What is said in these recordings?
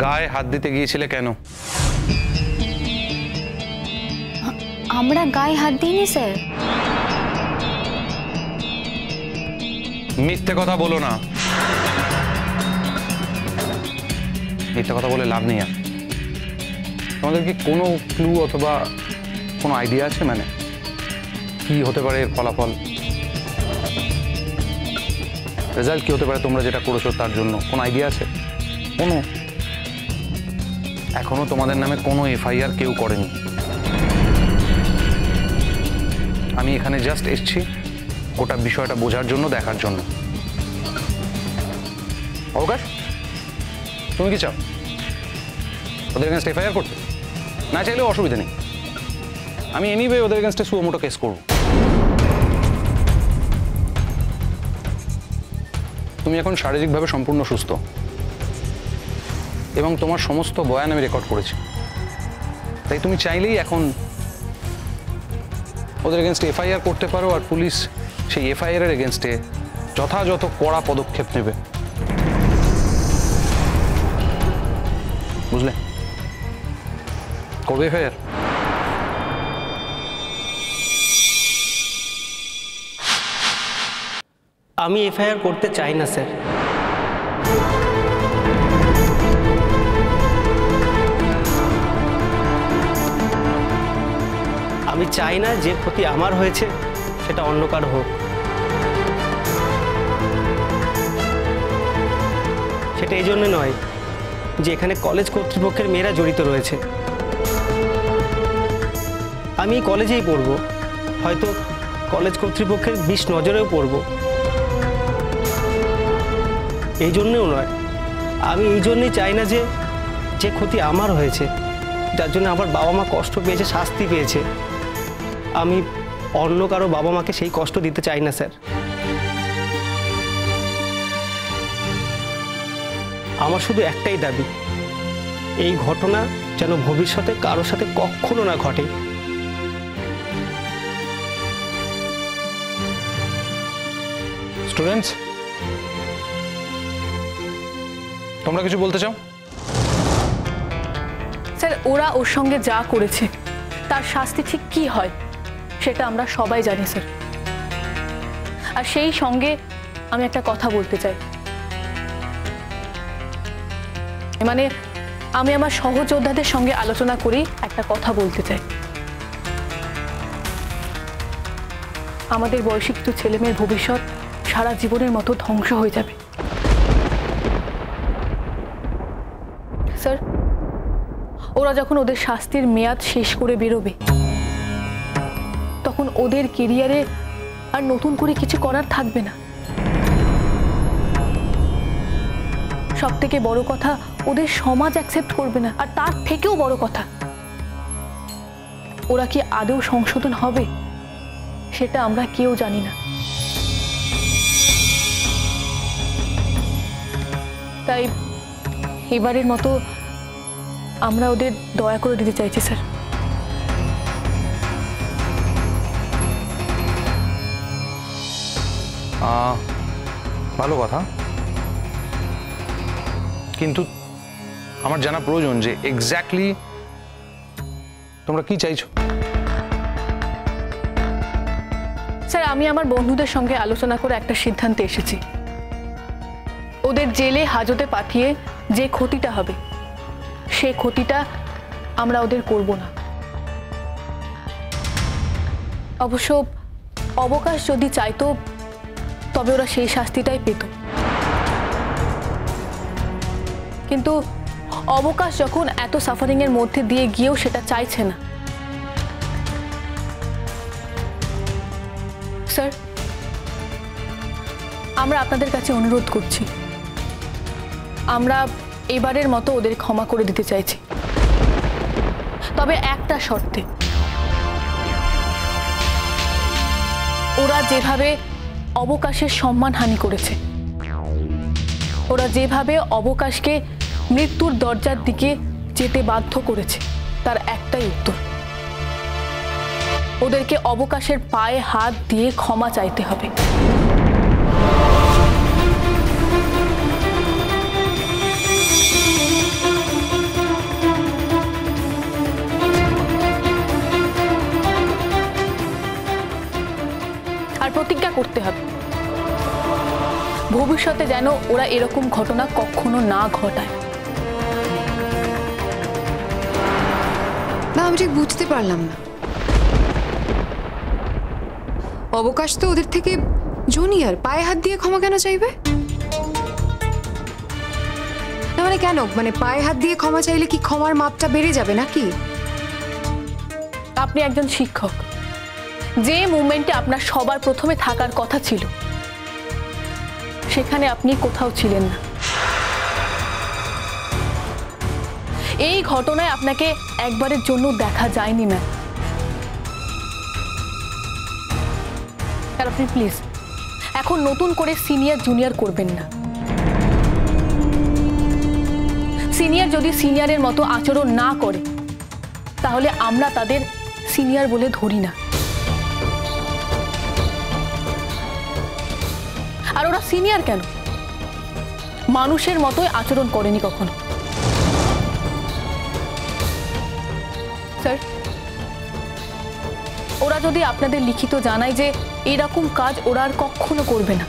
গায়ে হাত দিতে গিয়েছিলে কেন? আমরা গায়ে হাত দিইনি স্যার। মিথ্যে কথা বলো না, মিথ্যে কথা বলে লাভ নেই। আর তোমাদের কি কোনো ক্লু অথবা কোনো আইডিয়া আছে, মানে কি হতে পারে এর ফলাফল, রেজাল্ট কি হতে পারে তোমরা যেটা করেছো তার জন্য কোনো আইডিয়া আছে? কোনো? এখনো তোমাদের নামে কোনো এফআইআর কেউ করেনি। আমি এখানে জাস্ট এসেছি গোটা বিষয়টা বোঝার জন্য, দেখার জন্য। অবকাশ, তুমি কি চাও ওদের এগেনস্ট এফআইআর করতে? না চাইলেও অসুবিধা নেই, আমি এনিওয়ে ওদের এগেনস্টে সুও মোটো কেস করব। তুমি এখন শারীরিকভাবে সম্পূর্ণ সুস্থ এবং তোমার সমস্ত বয়ান আমি রেকর্ড করেছি, তাই তুমি চাইলেই এখন ওদের এগেনস্টে এফআইআর করতে পারো, আর পুলিশ সেই এফআইআর এর এগেনস্টে যথাযথ কড়া পদক্ষেপ নেবে। বুঝলে? করবে এফআইআর? আমি এফআইআর করতে চাই না স্যার। আমি চাই না যে ক্ষতি আমার হয়েছে সেটা অন্য কারো হোক। সেটা এই জন্য নয় যে এখানে কলেজ কর্তৃপক্ষের মেয়েরা জড়িত রয়েছে। আমি এই কলেজেই পড়ব, হয়তো কলেজ কর্তৃপক্ষের বিষ নজরেও পড়ব। এই জন্যেও নয়, আমি এই জন্যই চাই না যে যে ক্ষতি আমার হয়েছে, যার জন্য আমার বাবা মা কষ্ট পেয়েছে, শাস্তি পেয়েছে, আমি অন্য কারো বাবা মাকে সেই কষ্ট দিতে চাই না স্যার। আমার শুধু একটাই দাবি, এই ঘটনা যেন ভবিষ্যতে কারোর সাথে কখনো না ঘটে। স্টুডেন্টস, তোমরা কিছু বলতে চাও? স্যার, ওরা ওর সঙ্গে যা করেছে তার শাস্তি ঠিক কি হয় সেটা আমরা সবাই জানি স্যার। আর সেই সঙ্গে আমি একটা কথা বলতে চাই, মানে আমি আমার সহযোদ্ধাদের সঙ্গে আলোচনা করি একটা কথা বলতে চাই। আমাদের বয়সী কিছু ছেলেমেয়ের ভবিষ্যৎ সারা জীবনের মতো ধ্বংস হয়ে যাবে স্যার। ওরা যখন ওদের শাস্তির মেয়াদ শেষ করে বেরোবে, তখন ওদের কেরিয়ারে আর নতুন করে কিছু করার থাকবে না। সব থেকে বড় কথা, ওদের সমাজ অ্যাকসেপ্ট করবে না। আর তার থেকেও বড় কথা, ওরা কি আদৌ সংশোধন হবে সেটা আমরা কেউ জানি না। তাই এবারের মতো আমরা ওদের দয়া করে দিতে চাইছি স্যার। ভালো কথা, কিন্তু আমার জানা প্রয়োজন যে এক্স্যাক্টলি তোমরা কি চাইছো। স্যার, আমি আমার বন্ধুদের সঙ্গে আলোচনা করে একটা সিদ্ধান্তে এসেছি। ওদের জেলে হাজতে পাঠিয়ে যে ক্ষতিটা হবে সে ক্ষতিটা আমরা ওদের করব না। অবশ্য অবকাশ যদি চাইতো তবে ওরা সেই শাস্তিটাই পেত, কিন্তু অবকাশ যখন এত সাফারিং এর মধ্যে দিয়ে গিয়েও সেটা চাইছে না। স্যার, আমরা আপনাদের কাছে অনুরোধ করছি, আমরা এবারের মতো ওদের ক্ষমা করে দিতে চাইছি, তবে একটা শর্তে। ওরা যেভাবে অবকাশের সম্মানহানি করেছে, ওরা যেভাবে অবকাশকে মৃত্যুর দরজার দিকে যেতে বাধ্য করেছে, তার একটাই উত্তর, ওদেরকে অবকাশের পায়ে হাত দিয়ে ক্ষমা চাইতে হবে। ভবিষ্যতে যেন ওরা এরকম ঘটনা কখনো না ঘটায়। না, আমি ঠিক বুঝতে পারলাম না। অবকাশ তো ওদের থেকে জুনিয়র, পায়ে হাত দিয়ে ক্ষমা কেন চাইবে? না মানে কেন, মানে পায়ে হাত দিয়ে ক্ষমা চাইলে কি ক্ষমার মাপটা বেড়ে যাবে নাকি? আপনি একজন শিক্ষক, যে মুভমেন্টে আপনার সবার প্রথমে থাকার কথা ছিল সেখানে আপনি কোথাও ছিলেন না। এই ঘটনায় আপনাকে একবারের জন্য দেখা যায়নি ম্যাম। আর আপনি প্লিজ এখন নতুন করে সিনিয়র জুনিয়র করবেন না। সিনিয়র যদি সিনিয়রের মতো আচরণ না করে তাহলে আমরা তাদের সিনিয়র বলে ধরি না। আর ওরা সিনিয়র কেন, মানুষের মতোই আচরণ করেনি কখনো। স্যার, ওরা যদি আপনাদের লিখিত জানায় যে এরকম কাজ ওরা আর কখনো করবে না,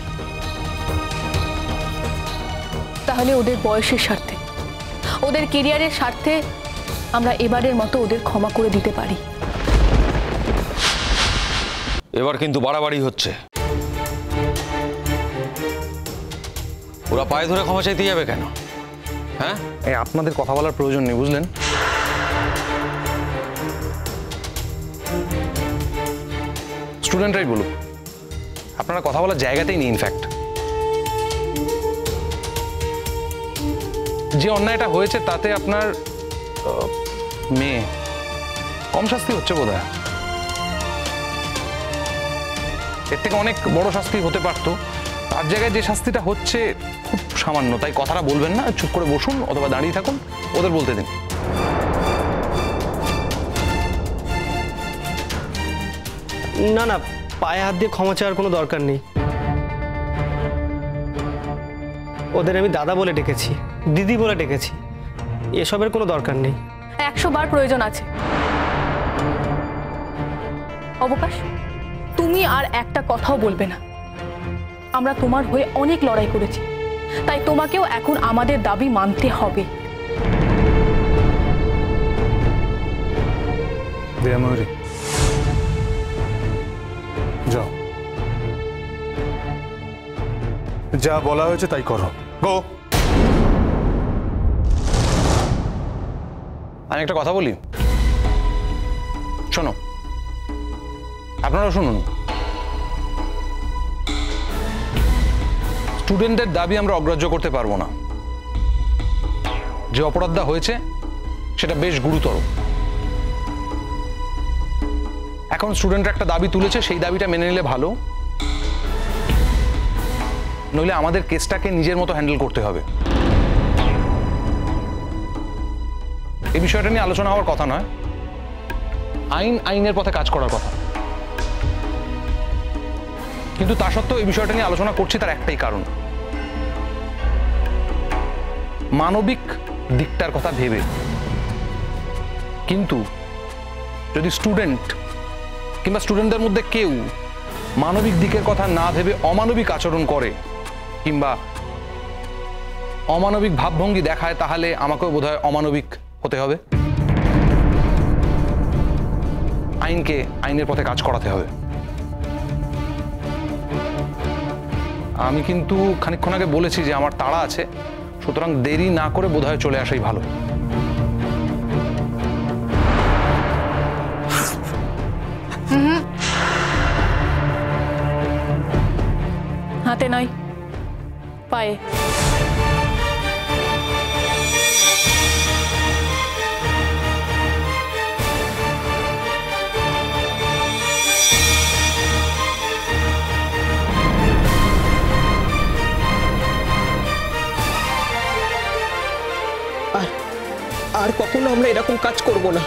তাহলে ওদের বয়সের স্বার্থে, ওদের কেরিয়ারের স্বার্থে আমরা এবারের মতো ওদের ক্ষমা করে দিতে পারি। এবার কিন্তু বাড়াবাড়ি হচ্ছে। ওরা পায়ে ধরে ক্ষমা চাইতে যাবে কেন? হ্যাঁ, এই আপনাদের কথা বলার প্রয়োজন নেই, বুঝলেন? স্টুডেন্টরাই বলুক, আপনারা কথা বলার জায়গাতেই নেই। ইনফ্যাক্ট যে অন্যায়টা হয়েছে তাতে আপনার মেয়ে কম শাস্তি হচ্ছে বোধহয়। এর থেকে অনেক বড় শাস্তি হতে পারতো, তার জায়গায় যে শাস্তিটা হচ্ছে খুব সামান্য। তাই কথাটা বলবেন না, চুপ করে বসুন অথবা দাঁড়িয়ে থাকুন, ওদের বলতে দিন। না না, পায়ে হাত দিয়ে ক্ষমা চাওয়ার কোনো দরকার নেই। ওদের আমি দাদা বলে ডেকেছি, দিদি বলে ডেকেছি, এসবের কোনো দরকার নেই। 100 বার প্রয়োজন আছে। অবকাশ, তুমি আর একটা কথাও বলবে না। আমরা তোমার হয়ে অনেক লড়াই করেছি, তাই তোমাকেও এখন আমাদের দাবি মানতে হবে। ময়ূরী, যাও, যা বলা হয়েছে তাই করো। গো। আমি একটা কথা বলি, শোনো, আপনারাও শুনুন। স্টুডেন্টদের দাবি আমরা অগ্রাহ্য করতে পারবো না। যে অপরাধটা হয়েছে সেটা বেশ গুরুতর। এখন স্টুডেন্টরা একটা দাবি তুলেছে, সেই দাবিটা মেনে নিলে ভালো, নইলে আমাদের কেসটাকে নিজের মতো হ্যান্ডেল করতে হবে। এই বিষয়টা নিয়ে আলোচনা হওয়ার কথা নয়, আইনের পথে কাজ করার কথা। কিন্তু তা সত্ত্বেও এই বিষয়টা নিয়ে আলোচনা করছি তার একটাই কারণ, মানবিক দিকটার কথা ভেবে। কিন্তু যদি স্টুডেন্ট কিংবা স্টুডেন্টদের মধ্যে কেউ মানবিক দিকের কথা না ভেবে অমানবিক আচরণ করে কিংবা অমানবিক ভাবভঙ্গি দেখায়, তাহলে আমাকেও বোধহয় অমানবিক হতে হবে। আইনকে আইনের পথে কাজ করাতে হবে। আমি কিন্তু খানিকক্ষণ আগে বলেছি যে আমার তাড়া আছে, সুতরাং দেরি না করে বোধহয় চলে আসাই ভালো। হাতে নয়, পায়ে। আর কখনো আমরা এরকম কাজ করব না।